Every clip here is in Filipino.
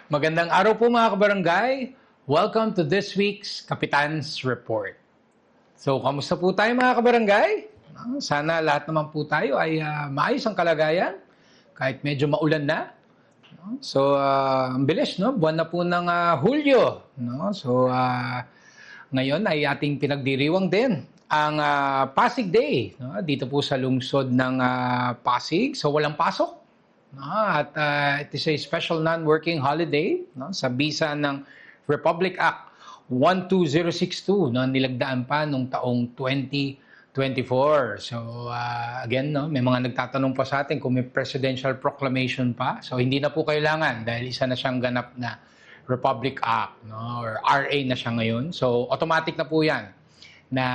Magandang araw po mga kabarangay. Welcome to this week's Kapitan's Report. So, kamusta po tayo mga kabarangay? Sana lahat naman po tayo ay maayos ang kalagayan kahit medyo maulan na. So, ang bilis, no? Buwan na po ng Hulyo. No? So, ngayon ay ating pinagdiriwang din ang Pasig Day. No? Dito po sa lungsod ng Pasig. So, walang pasok. No, at it is a special non-working holiday, no, sa bisa ng Republic Act 12062 na nilagdaan pa noong taong 2024. So again, no, may mga nagtatanong pa sa atin kung may presidential proclamation pa. So hindi na po kailangan dahil isa na siyang ganap na Republic Act, no, or RA na siya ngayon. So automatic na po 'yan na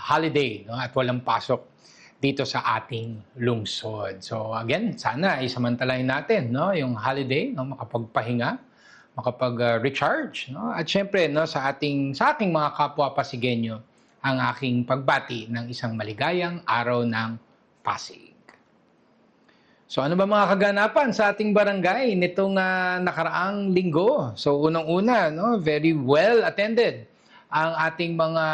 holiday, no, at walang pasok dito sa ating lungsod. So again, sana ay samantalahin natin, no, yung holiday, no, makapagpahinga, makapag-recharge, no, at syempre, no, sa aking mga kapwa Pasigenyo, ang aking pagbati ng isang maligayang araw ng Pasig. So ano ba mga kaganapan sa ating barangay nitong nakaraang linggo? So unang-una, no, very well attended ang ating mga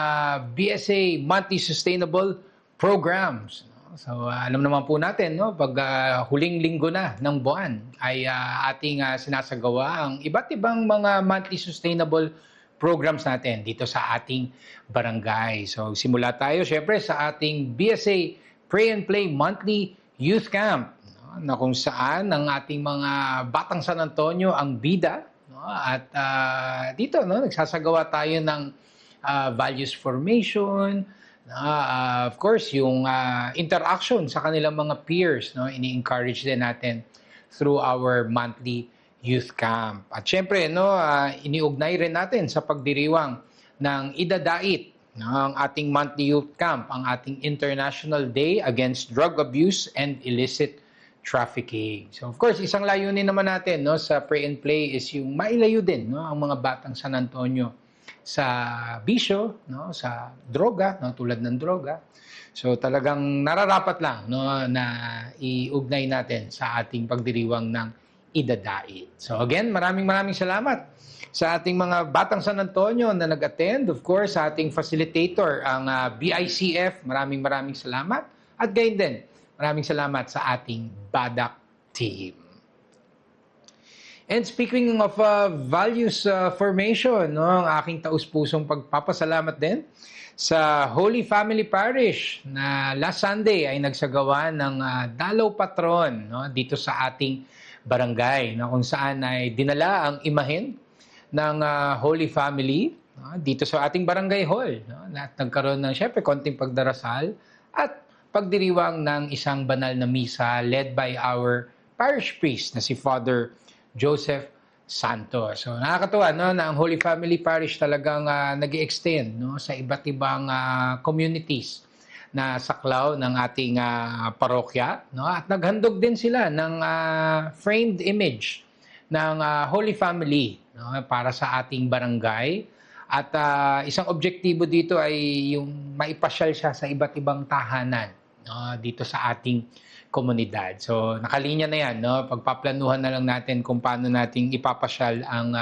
BSA Monthly Sustainable Programs. So alam naman po natin, no, pag huling linggo na ng buwan ay ating sinasagawa ang iba't ibang mga monthly sustainable programs natin dito sa ating barangay. So simula tayo syempre sa ating BSA Pray and Play Monthly Youth Camp, no, na kung saan ang ating mga batang San Antonio ang bida, no, at dito, no, nagsasagawa tayo ng values formation. Of course, yung interaction sa kanilang mga peers, no, ini-encourage din natin through our monthly youth camp. At syempre, no, iniugnay rin natin sa pagdiriwang ng idadait, no, ang ating monthly youth camp, ang ating International Day Against Drug Abuse and Illicit Trafficking. So of course, isang layunin naman natin, no, sa Pray and Play is yung mailayo din, no, ang mga batang San Antonio sa bisyo, no, sa droga, no, tulad ng droga. So talagang nararapat lang, no, na iugnay natin sa ating pagdiriwang ng idadait. So again, maraming salamat sa ating mga batang San Antonio na nag-attend. Of course, sa ating facilitator, ang BICF, maraming salamat. At gayon din, maraming salamat sa ating BADAC team. And speaking of values formation, no, ang aking taus-pusong pagpapasalamat din sa Holy Family Parish na last Sunday ay nagsagawa ng Dalaw Patron, no, dito sa ating barangay, no, kung saan ay dinala ang imahen ng Holy Family, no, dito sa ating barangay hall, no, at nagkaroon ng syempre konting pagdarasal at pagdiriwang ng isang banal na misa led by our parish priest na si Father Joseph Santos. So nakakatuwa, no, na ang Holy Family Parish talagang nag-extend, no, sa iba't ibang communities na saklaw ng ating parokya, no, at naghandog din sila ng framed image ng Holy Family, no, para sa ating barangay. At isang objektibo dito ay yung maipasyal siya sa iba't ibang tahanan, no, dito sa ating komunidad. So, nakalinya na yan, no? Pagpaplanuhan na lang natin kung paano nating ipapasyal ang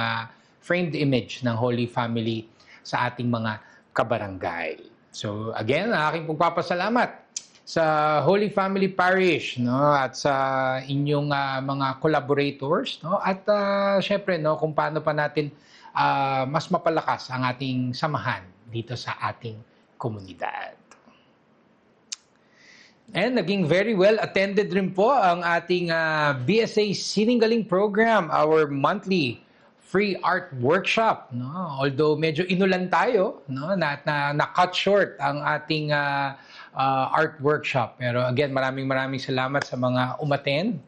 framed image ng Holy Family sa ating mga kabarangay. So, again, aking pagpapasalamat sa Holy Family Parish, no? At sa inyong mga collaborators, no? At syempre, no, kung paano pa natin mas mapalakas ang ating samahan dito sa ating komunidad. And naging very well attended rin po ang ating BSA Sininggaling Program, our monthly free art workshop, no? Although medyo inulan tayo, no, na cut short ang ating art workshop. Pero again, maraming salamat sa mga umattend,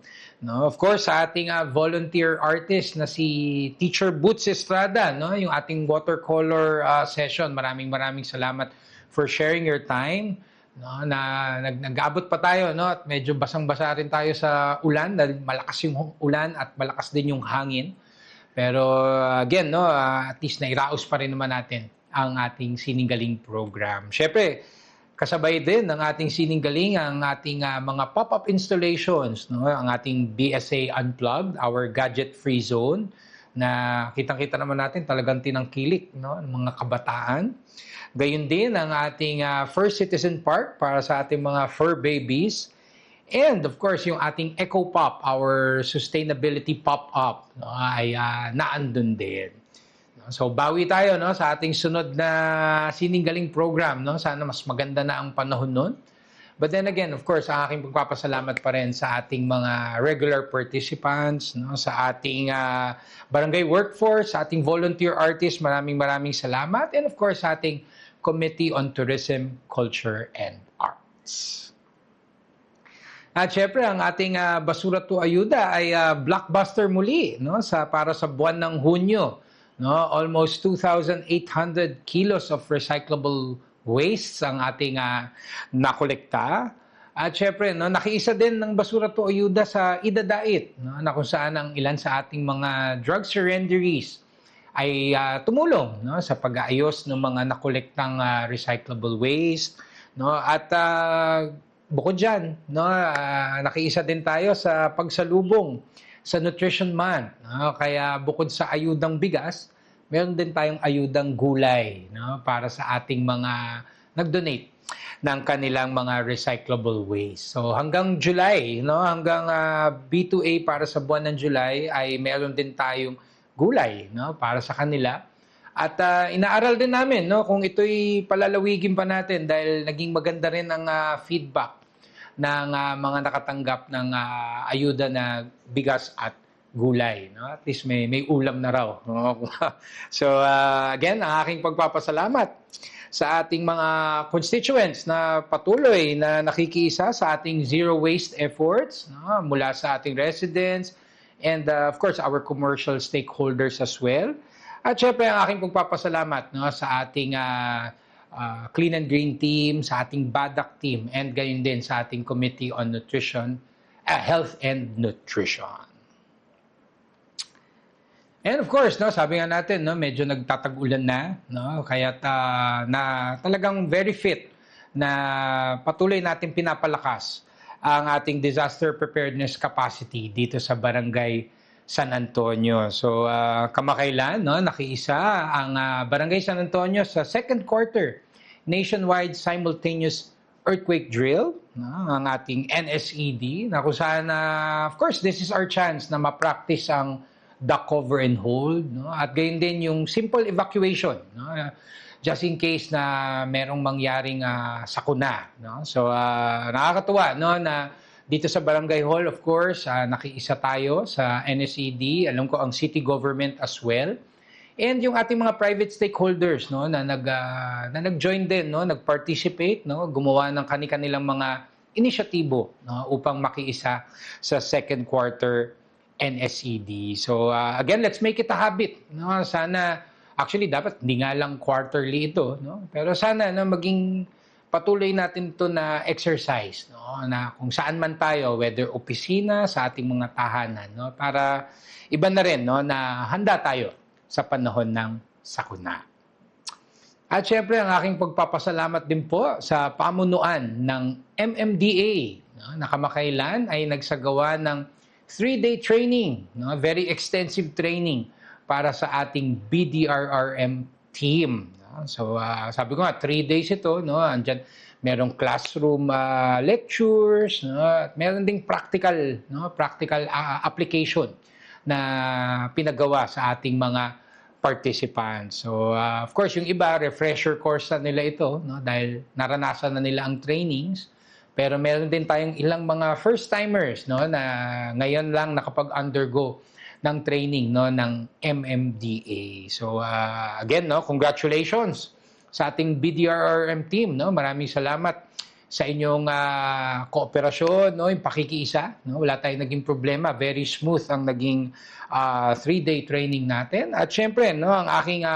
no? Of course, sa ating volunteer artist na si Teacher Boots Estrada, no, yung ating watercolor session. Maraming salamat for sharing your time. No, na nag-abot pa tayo, no, at medyo basang-basa rin tayo sa ulan dahil malakas yung ulan at malakas din yung hangin. Pero again, no, at least nairaos pa rin naman natin ang ating sininggaling program. Syempre, kasabay din ng ating sininggaling ang ating mga pop-up installations, no, ang ating BSA Unplugged, our gadget-free zone, na kitang-kita naman natin talagang tinangkilik, no, ng mga kabataan. Gayun din ang ating First Citizen Park para sa ating mga fur babies. And of course, yung ating Eco Pop, our sustainability pop-up, no, ay naandun din. So bawi tayo, no, sa ating sunod na sininggaling program, no. Sana mas maganda na ang panahon nun. But then again, of course, ang aking pagpapasalamat pa rin sa ating mga regular participants, no, sa ating barangay workforce, sa ating volunteer artists, maraming salamat. And of course, sa ating Committee on Tourism, Culture, and Arts. At syempre, ang ating Basura to Ayuda ay blockbuster muli, no, para sa buwan ng Hunyo. No, almost 2,800 kilos of recyclable wastes ang ating nakolekta. At syempre, no, nakiisa din ng Basura to Ayuda sa Idadait, no, na kung saan ang ilan sa ating mga drug surrenderies ay tumulong, no, sa pag-aayos ng mga nakolektang recyclable waste, no. At bukod dyan, no, nakiisa din tayo sa pagsalubong sa Nutrition Month, no. Kaya bukod sa ayudang bigas, meron din tayong ayudang gulay, no, para sa ating mga nag-donate ng kanilang mga recyclable waste. So hanggang July, no, hanggang B2A para sa buwan ng July ay meron din tayong gulay, no, para sa kanila. At inaaral din namin, no, kung ito'y palalawigin pa natin dahil naging maganda rin ang feedback ng mga nakatanggap ng ayuda na bigas at gulay, no? At least may ulam na raw. So again, ang aking pagpapasalamat sa ating mga constituents na patuloy na nakikiisa sa ating zero waste efforts, no? Mula sa ating residents and of course our commercial stakeholders as well. At syempre ang aking pagpapasalamat, no, sa ating Clean and Green team, sa ating BADAC team, and gayon din sa ating Committee on Nutrition, Health and Nutrition. And of course, no, sabi nga natin, no, medyo nagtatag-ulan na, no, kaya na talagang very fit na patuloy natin pinapalakas ang ating disaster preparedness capacity dito sa Barangay San Antonio. So kamakailan, no, nakiisa ang Barangay San Antonio sa second quarter nationwide simultaneous earthquake drill, no, ang ating NSED, na kung saan of course this is our chance na ma-practice ang duck cover and hold, no? At gayon din yung simple evacuation, no? Just in case na merong mangyaring sakuna, no? So nakakatuwa, no, na dito sa Barangay Hall, of course, nakiisa tayo sa NSED, alam ko ang city government as well. And yung ating mga private stakeholders, no, na nag-join din, no, nag-participate, no, gumawa ng kanilang mga inisyatibo, no, upang makiisa sa second quarter NSED. So again, let's make it a habit, no? Sana actually dapat hindi nga lang quarterly ito, no? Pero sana, no, maging patuloy natin ito na exercise, no, na kung saan man tayo, whether opisina, sa ating mga tahanan, no, para iba na rin, no, na handa tayo sa panahon ng sakuna. At syempre, ang aking pagpapasalamat din po sa pamunuan ng MMDA, no, na kamakailan ay nagsagawa ng 3-day training, no? Very extensive training para sa ating BDRRM team. No? So sabi ko nga, 3 days ito, no? Andyan, merong classroom lectures, no? At meron ding practical, no? Practical application na pinagawa sa ating mga participants. So of course, yung iba, refresher course na nila ito, no? Dahil naranasan na nila ang trainings. Pero meron din tayong ilang mga first-timers, no, na ngayon lang nakapag-undergo ng training, no, ng MMDA. So again, no, congratulations sa ating BDRRM team, no. Maraming salamat sa inyong kooperasyon, no, yung pakikiisa, no. Wala tayong naging problema, very smooth ang naging 3-day training natin. At syempre, no, ang aking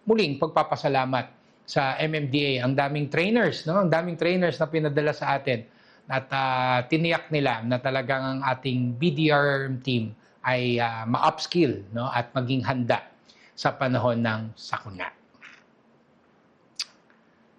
muling pagpapasalamat sa MMDA, ang daming trainers, no? Ang daming trainers na pinadala sa atin at tiniyak nila na talagang ang ating BDRRM team ay ma-upskill, no, at maging handa sa panahon ng sakuna.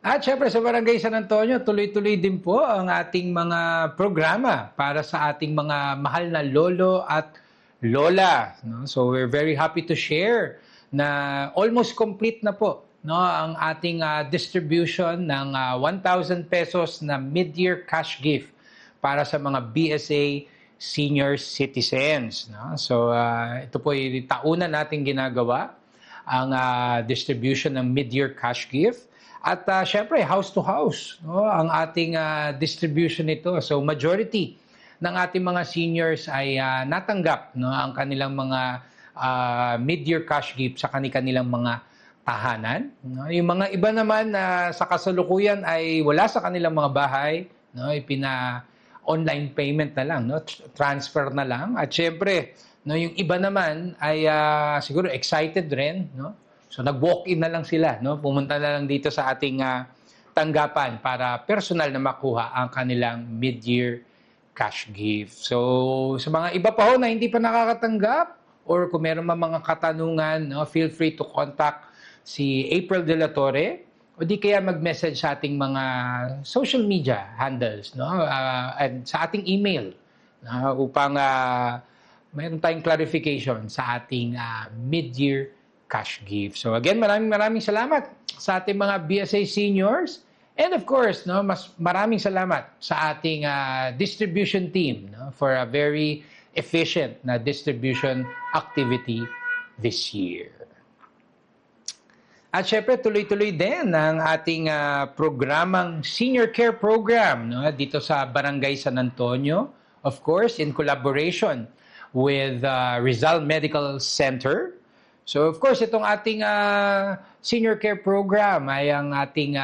At syempre sa Barangay San Antonio, tuloy-tuloy din po ang ating mga programa para sa ating mga mahal na lolo at lola. No? So we're very happy to share na almost complete na po, no, ang ating distribution ng 1,000 pesos na mid-year cash gift para sa mga BSA senior citizens. No? So ito po ay tauna natin ginagawa, ang distribution ng mid-year cash gift. At syempre, house to house, no? Ang ating distribution nito. So majority ng ating mga seniors ay natanggap, no, ang kanilang mga mid-year cash gift sa kanilang mga tahanan. No? Yung mga iba naman na sa kasalukuyan ay wala sa kanilang mga bahay, no? Online payment na lang, no? Transfer na lang. At syempre, no, yung iba naman ay siguro excited rin, no? So nag-walk-in na lang sila, no? Pumunta na lang dito sa ating tanggapan para personal na makuha ang kanilang mid-year cash gift. So sa mga iba pa ho na hindi pa nakakatanggap or kung meron mga katanungan, no, feel free to contact si April De La Torre o di kaya mag-message sa ating mga social media handles, no? And sa ating email upang mayroon tayong clarification sa ating mid-year cash gift. So again, maraming salamat sa ating mga BSA seniors. And of course, no, mas maraming salamat sa ating distribution team, no, for a very efficient na distribution activity this year. At syempre, tuloy-tuloy din ang ating programang Senior Care Program, no, dito sa Barangay San Antonio. Of course, in collaboration with Rizal Medical Center. So of course, itong ating senior care program ay ang ating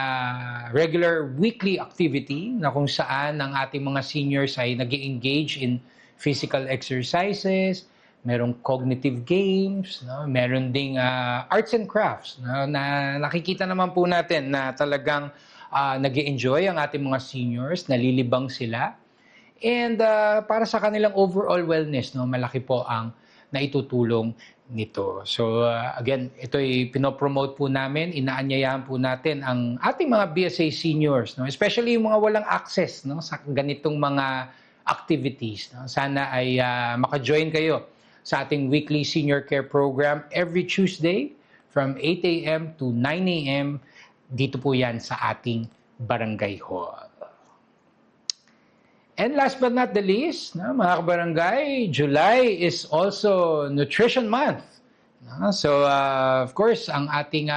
regular weekly activity na kung saan ang ating mga seniors ay nag-engage in physical exercises, merong cognitive games, no? Meron ding arts and crafts, no? Na nakikita naman po natin na talagang nag-enjoy ang ating mga seniors, nalilibang sila. And para sa kanilang overall wellness, no, malaki po ang naitutulong nito. So again, ito ay pinopromote po namin, inaanyayahan po natin ang ating mga BSA seniors, no, especially yung mga walang access, no, sa ganitong mga activities. No. Sana ay maka-join kayo sa ating weekly senior care program every Tuesday from 8 a.m. to 9 a.m. Dito po yan sa ating barangay hall. And last but not the least, no, mga kabarangay, July is also Nutrition Month. No? So, of course, ang ating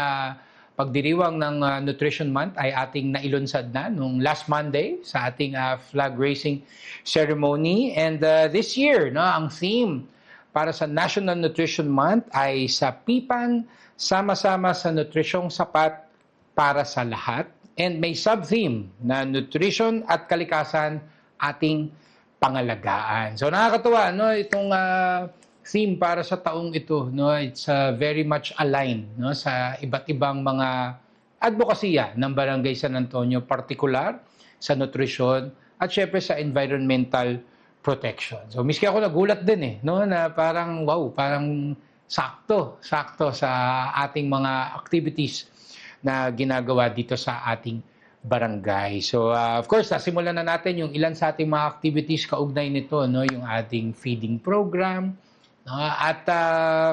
pagdiriwang ng Nutrition Month ay ating nailunsad na nung last Monday sa ating flag raising ceremony. And this year, no, ang theme para sa National Nutrition Month ay sa PIPAN, sama-sama sa nutrisyong sapat para sa lahat. And may sub-theme na nutrition at kalikasan ating pangalagaan. So nakakatuwa, no, itong theme para sa taong ito, no, it's very much aligned, no, sa iba't ibang mga advokasya ng Barangay San Antonio, particular sa nutrisyon at syempre sa environmental protection. So miski ako nagulat din no, na parang wow, parang sakto sa ating mga activities na ginagawa dito sa ating barangay. So of course, nasimulan na natin yung ilan sa ating mga activities kaugnay nito, no, yung ating feeding program, no, at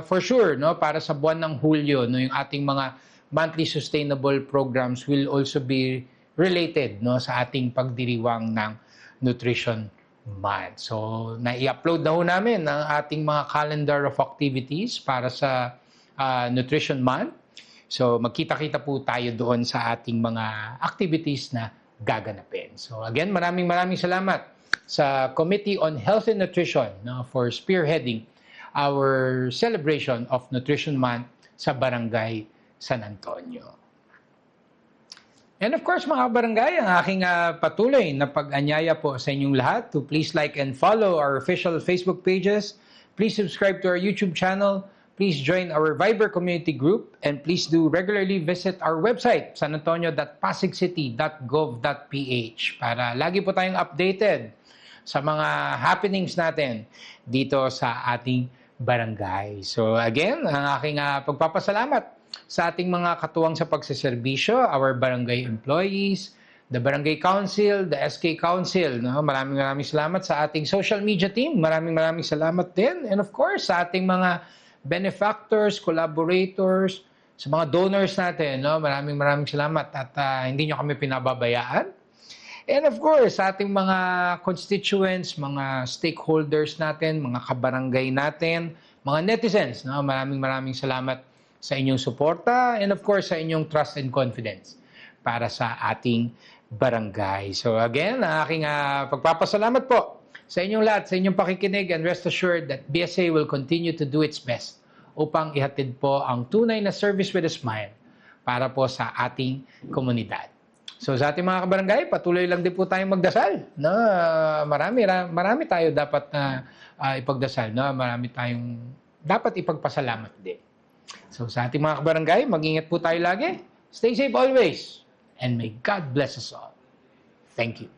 for sure, no, para sa buwan ng Hulyo, no, yung ating mga monthly sustainable programs will also be related, no, sa ating pagdiriwang ng Nutrition Month. So na-i-upload na ho namin ang ating mga calendar of activities para sa Nutrition Month. So magkita-kita po tayo doon sa ating mga activities na gaganapin. So again, maraming salamat sa Committee on Health and Nutrition, no, for spearheading our celebration of Nutrition Month sa Barangay San Antonio. And of course, mga barangay, ang aking patuloy na pag-anyaya po sa inyong lahat to please like and follow our official Facebook pages. Please subscribe to our YouTube channel. Please join our Viber community group, and please do regularly visit our website, sanantonio.pasigcity.gov.ph, para lagi po tayong updated sa mga happenings natin dito sa ating barangay. So again, ang aking pagpapasalamat sa ating mga katuwang sa pagseserbisyo, our barangay employees, the Barangay Council, the SK Council. No? Maraming salamat sa ating social media team. Maraming salamat din. And of course, sa ating mga benefactors, collaborators, sa mga donors natin. No? Maraming salamat at hindi nyo kami pinababayaan. And of course, sa ating mga constituents, mga stakeholders natin, mga kabarangay natin, mga netizens. No? Maraming salamat sa inyong suporta and of course sa inyong trust and confidence para sa ating barangay. So again, aking pagpapasalamat po sa inyong lahat, sa inyong pakikinig, and rest assured that BSA will continue to do its best upang ihatid po ang tunay na service with a smile para po sa ating komunidad. So sa ating mga kabarangay, patuloy lang din po tayong magdasal. No? Marami tayo dapat ipagdasal. No? Marami tayong dapat ipagpasalamat din. So sa ating mga kabarangay, mag-ingat po tayo lagi. Stay safe always. And may God bless us all. Thank you.